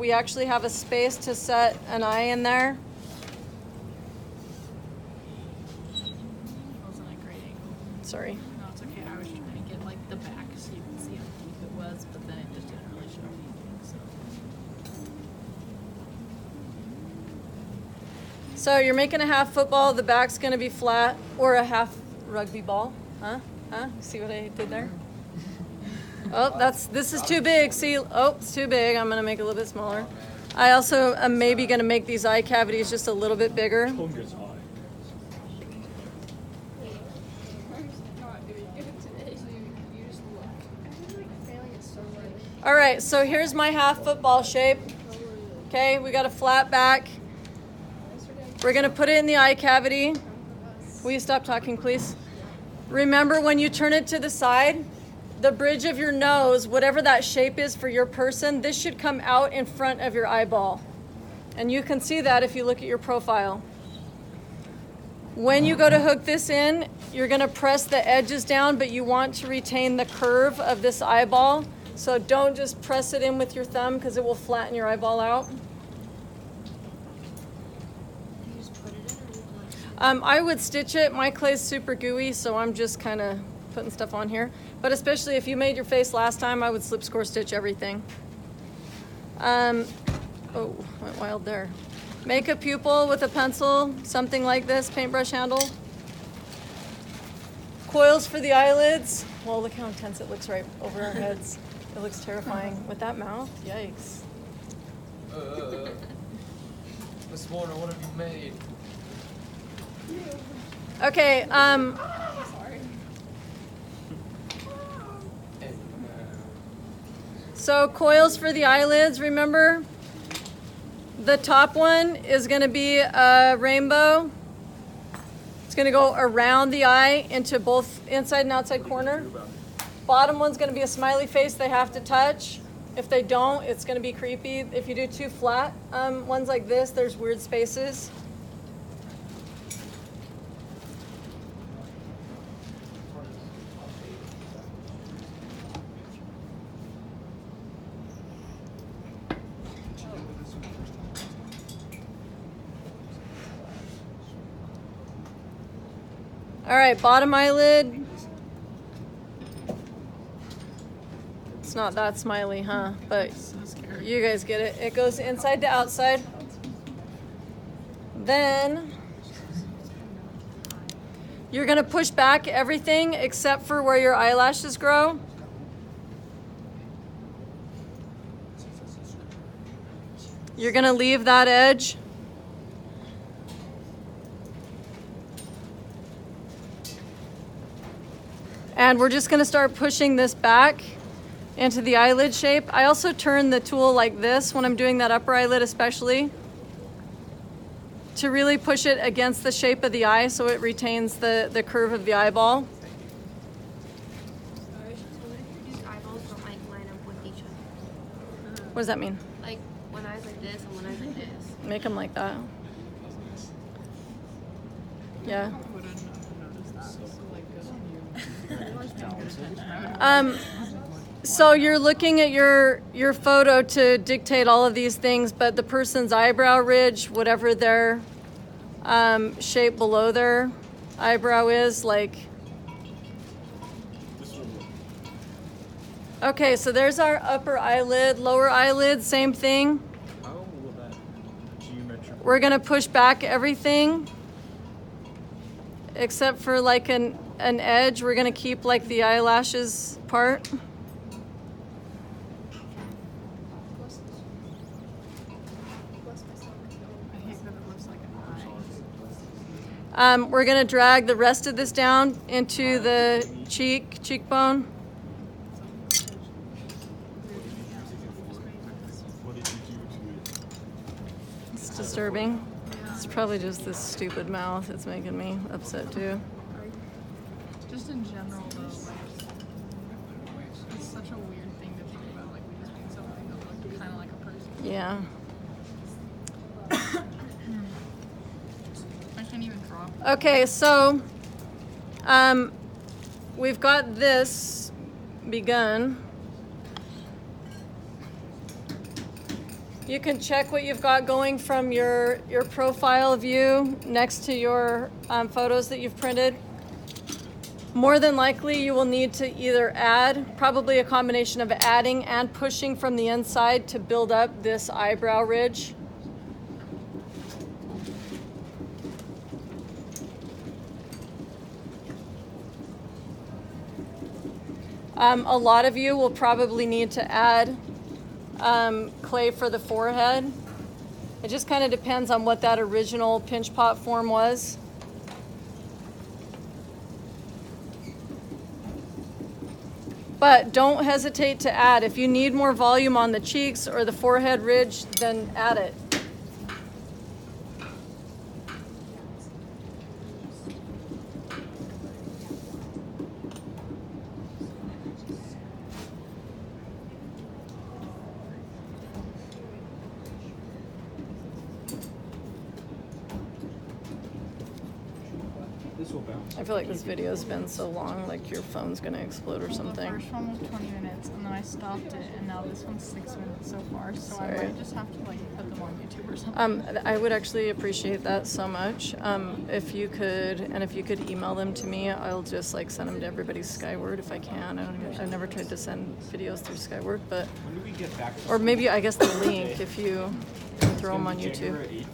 we actually have a space to set an eye in there. Wasn't a great angle. Sorry. No, it's okay. I was trying to get like the back so you can see how deep it was, but then it just didn't really show anything. So you're making a half football. The back's going to be flat, or a half rugby ball. Huh? See what I did there? Oh, this is too big. See, oh, it's too big. I'm going to make it a little bit smaller. I also am maybe going to make these eye cavities just a little bit bigger. All right, so here's my half football shape. Okay, we got a flat back. We're going to put it in the eye cavity. Will you stop talking, please? Remember, when you turn it to the side, the bridge of your nose, whatever that shape is for your person, this should come out in front of your eyeball. And you can see that if you look at your profile. When you go to hook this in, you're going to press the edges down, but you want to retain the curve of this eyeball. So don't just press it in with your thumb because it will flatten your eyeball out. I would stitch it. My clay's super gooey, so I'm just kind of putting stuff on here. But especially if you made your face last time, I would slip score stitch everything. Oh, went wild there. Make a pupil with a pencil, something like this, paintbrush handle. Coils for the eyelids. Well, look how intense it looks right over our heads. It looks terrifying. With that mouth, yikes. Miss Warner, what have you made? Okay, so coils for the eyelids, remember? The top one is going to be a rainbow. It's going to go around the eye into both inside and outside corner. Bottom one's going to be a smiley face they have to touch. If they don't, it's going to be creepy. If you do two flat ones like this, there's weird spaces. All right, bottom eyelid. It's not that smiley, huh? But you guys get it. It goes inside to outside. Then you're gonna push back everything except for where your eyelashes grow. You're gonna leave that edge. And we're just gonna start pushing this back into the eyelid shape. I also turn the tool like this when I'm doing that upper eyelid especially, to really push it against the shape of the eye so it retains the curve of the eyeball. These eyeballs don't like line up with each other. What does that mean? Like one eye's like this and one eye's like this. Make them like that. Yeah. So you're looking at your photo to dictate all of these things, but the person's eyebrow ridge, whatever their shape below their eyebrow is, like. Okay, so there's our upper eyelid, lower eyelid, same thing. We're gonna push back everything except for like an edge. We're gonna keep like the eyelashes part. We're gonna drag the rest of this down into the cheekbone. It's disturbing. It's probably just this stupid mouth. It's making me upset too. Just in general, though, like, it's such a weird thing to think about, like, we just made something that looked kind of like a person. Yeah. I can't even draw. Okay, so we've got this begun. You can check what you've got going from your profile view next to your photos that you've printed. More than likely, you will need to either add, probably a combination of adding and pushing from the inside to build up this eyebrow ridge. A lot of you will probably need to add clay for the forehead. It just kind of depends on what that original pinch pot form was. But don't hesitate to add. If you need more volume on the cheeks or the forehead ridge, then add it. I feel like this video's been so long, like your phone's gonna explode or something. The first one was 20 minutes, and then I stopped it, and now this one's 6 minutes so far. So Sorry. I might just have to like put them on YouTube or something. I would actually appreciate that so much. If you could email them to me, I'll just like send them to everybody's Skyward if I can. I've never tried to send videos through Skyward, but or maybe I guess the link if you throw them on YouTube.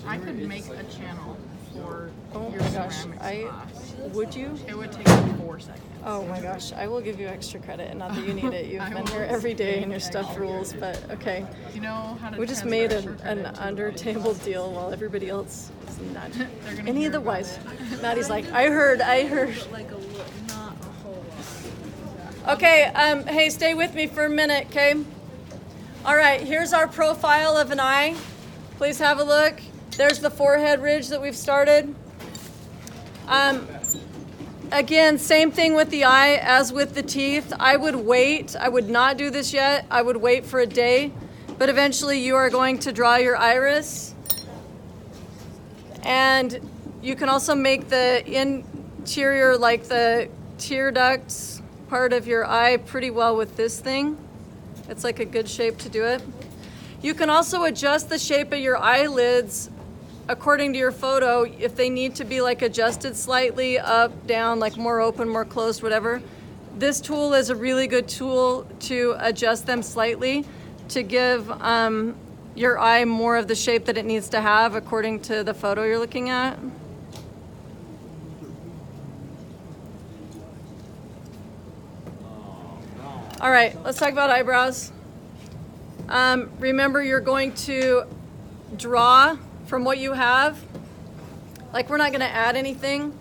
I could make a channel for Oh your my gosh, ceramics class. would you? It would take like 4 seconds. Oh my gosh, I will give you extra credit. Not that you need it. You've I been will here every day and take your stuff extra rules, but okay. Do you know how to We just transfer made extra an credit to under the table deal while everybody else is not. They're gonna Any hear of the about wise. it. Maddie's like, I heard. Like a little, not a whole lot. Okay, hey, stay with me for a minute, okay? All right, here's our profile of an eye. Please have a look. There's the forehead ridge that we've started. Again, same thing with the eye as with the teeth. I would wait. I would not do this yet. I would wait for a day, but eventually you are going to draw your iris. And you can also make the interior, like the tear ducts part of your eye pretty well with this thing. It's like a good shape to do it. You can also adjust the shape of your eyelids according to your photo, if they need to be like adjusted slightly up, down, like more open, more closed, whatever. This tool is a really good tool to adjust them slightly to give your eye more of the shape that it needs to have according to the photo you're looking at. All right, let's talk about eyebrows. Remember, you're going to draw from what you have. Like, we're not going to add anything.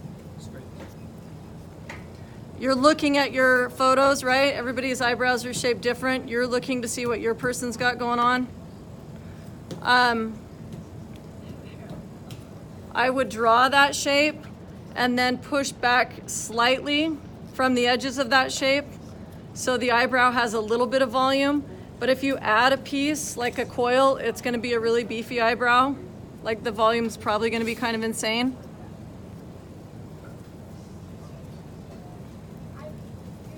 You're looking at your photos, right? Everybody's eyebrows are shaped different. You're looking to see what your person's got going on. I would draw that shape and then push back slightly from the edges of that shape so the eyebrow has a little bit of volume. But if you add a piece, like a coil, it's going to be a really beefy eyebrow. Like, the volume's probably going to be kind of insane.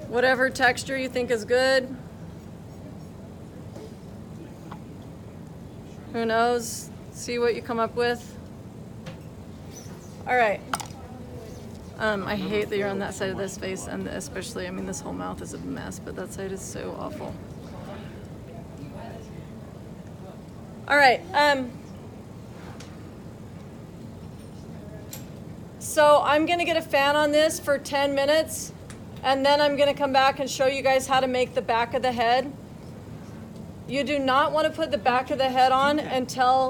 Whatever texture you think is good. Who knows? See what you come up with. All right. I hate that you're on that side of this face, and especially, I mean, this whole mouth is a mess, but that side is so awful. All right. So I'm gonna get a fan on this for 10 minutes, and then I'm gonna come back and show you guys how to make the back of the head. You do not want to put the back of the head on until